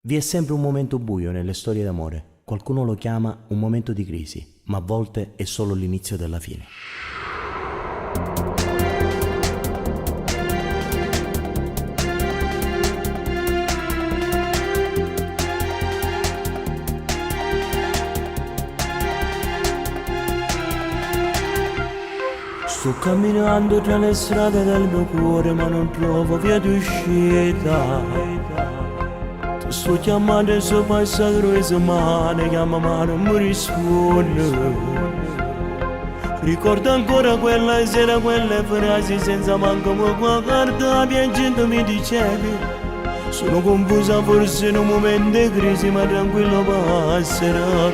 Vi è sempre un momento buio nelle storie d'amore. Qualcuno lo chiama un momento di crisi, ma a volte è solo l'inizio della fine. Sto camminando tra le strade del mio cuore, ma non trovo via d'uscita. Ti sto chiamando e sono passato 2 settimane, chiama ma non mi risponde. Ricordo ancora quella sera, quelle frasi senza manco una carta, piangendo mi dicevi: sono confusa forse in un momento di crisi, ma tranquillo passerà.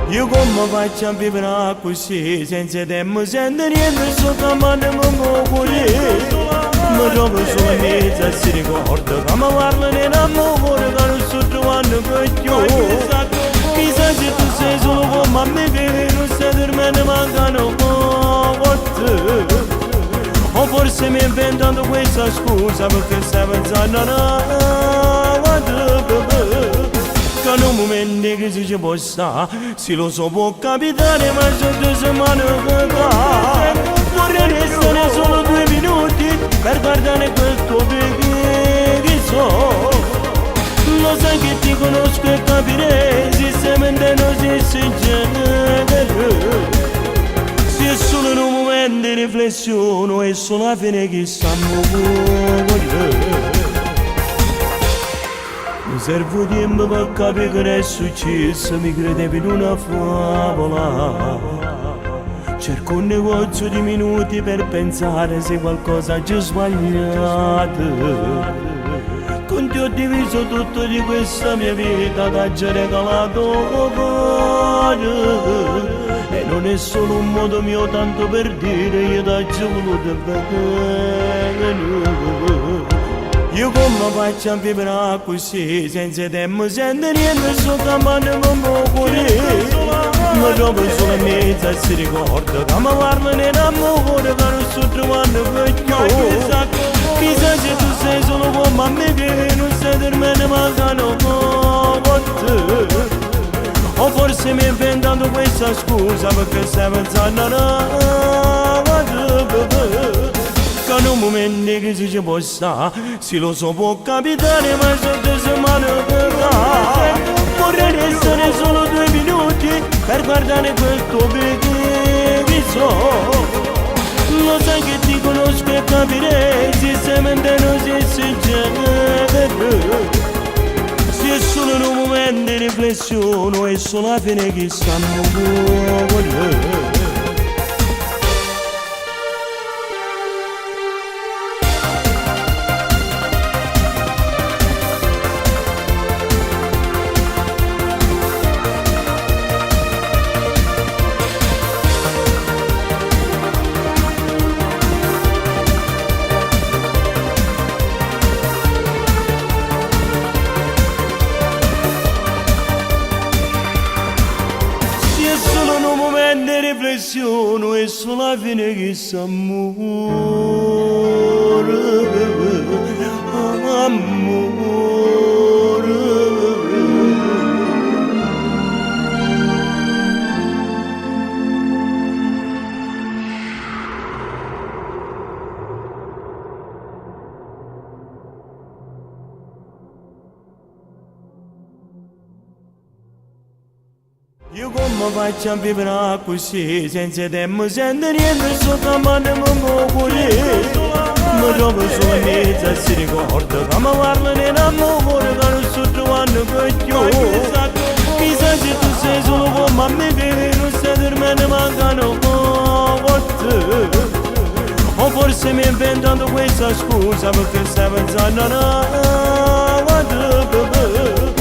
Io come faccio a vivere così, senza tempo, senza niente, sto chiamando mi muoio. Mi trovo solo in mezzo e si ricorda che mi parla di un amore che non sto trovando più. Chissà se tu sei solo come me, che non stai dormendo, mancano con te. O forse mi inventando questa scusa perché stai pensando a te. Che in un momento di crisi ci può stare, sì lo so può capitare, ma sono 2 settimane che va. Vorrei restare solo 2 minuti per guardare quel tuo che so. Lo sai che ti conosco e capirei se stai mentendo, se sei genere. Se è solo in un momento di riflessione, è solo la fine che stanno fuori. Mi serve tempo per capire che è successo, mi credevi in una favola. Cerco un negozio di minuti per pensare se qualcosa c'è sbagliato. Con te ho diviso tutto di questa mia vita, t'ho regalato cuore. E non è solo un modo mio tanto per dire, io t'ho voluto bene. Io come faccio a vivere così, senza tempo, senza niente, sto chiamando con cuore. Mi trovo solo in mezzo e si ricorda che mi parla di un amore che non sto trovando più. Chissà se tu sei solo come me, che non stai dormendo, mancano con te. O forse mi inventando questa scusa perché stai pensando a te. Che in un momento di crisi ci può stare, sì lo so può capitare, ma sono 2 settimane che va. Vorrei restare solo 2 minuti per guardare quel tuo che so. Lo sai che ti conosco e capirei se stai mentendo, se sei genere. Se è solo in un momento di riflessione, è solo la fine che stanno fuori. Riflessione è solo la fine che s'amore, amore. Io come faccio a vivere così, senza tempo, senza niente, sto chiamando con cuore. Mi trovo solo in mezzo e si ricorda che mi parla di un amore che non sto trovando più. Chissà se tu sei solo come me, che non stai dormendo, mancano con te. O forse mi inventando questa scusa perché stai pensando a te.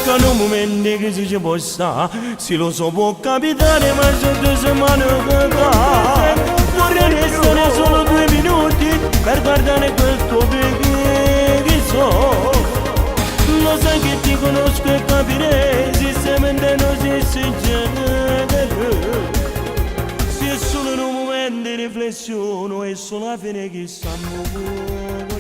Che in un momento di crisi ci può stare, sì lo so può capitare, ma sono 2 settimane che va. Vorrei restare solo 2 minuti per guardare quel tuo che so. Lo sai che ti conosco e capirei se stai mentendo, se sei genere. Se è solo in un momento di riflessione, è solo la fine che stanno fuori.